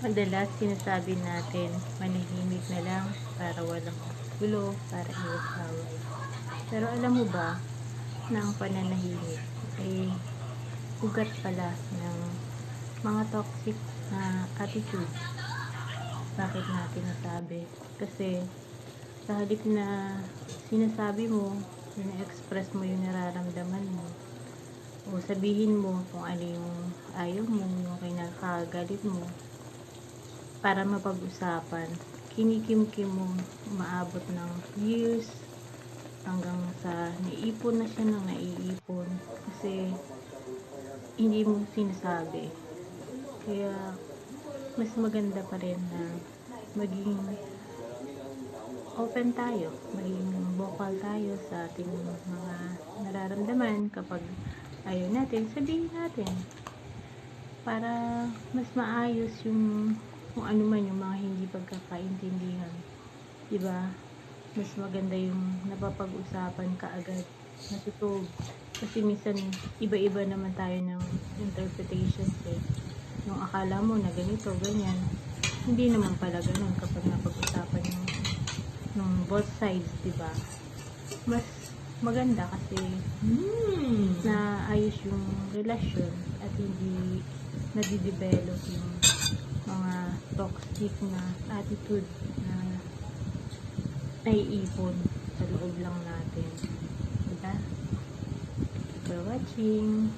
Madalas sinasabi natin, manahimik na lang para walang gulo, para iwas away. Pero alam mo ba na ang pananahimik ay ugat pala ng mga toxic na attitude? Bakit natin nasabi? Kasi sa halip na sinasabi mo, ina-express mo yung nararamdaman mo, o sabihin mo kung ano yung ayaw mo, yung kinakagalit mo, para mapag-usapan, kinikimkim mo maabot ng years hanggang sa naiipon na siya ng naiipon kasi hindi mo sinasabi. Kaya mas maganda pa rin na maging open tayo, maging vocal tayo sa ating mga nararamdaman. Kapag ayaw natin, sabihin natin para mas maayos yung kung ano man yung mga hindi pagkakaintindihan. Diba? Mas maganda yung napapag-usapan kaagad, natutog. Kasi minsan, iba-iba naman tayo ng interpretations eh. Yung akala mo na ganito, ganyan. Hindi naman pala ganun kapag napag-usapan yung both sides, diba? Mas maganda kasi naayos yung relasyon at hindi nadidevelop yung mga toxic na attitude na naiipon sa loob lang natin. Diba? Thank you for watching.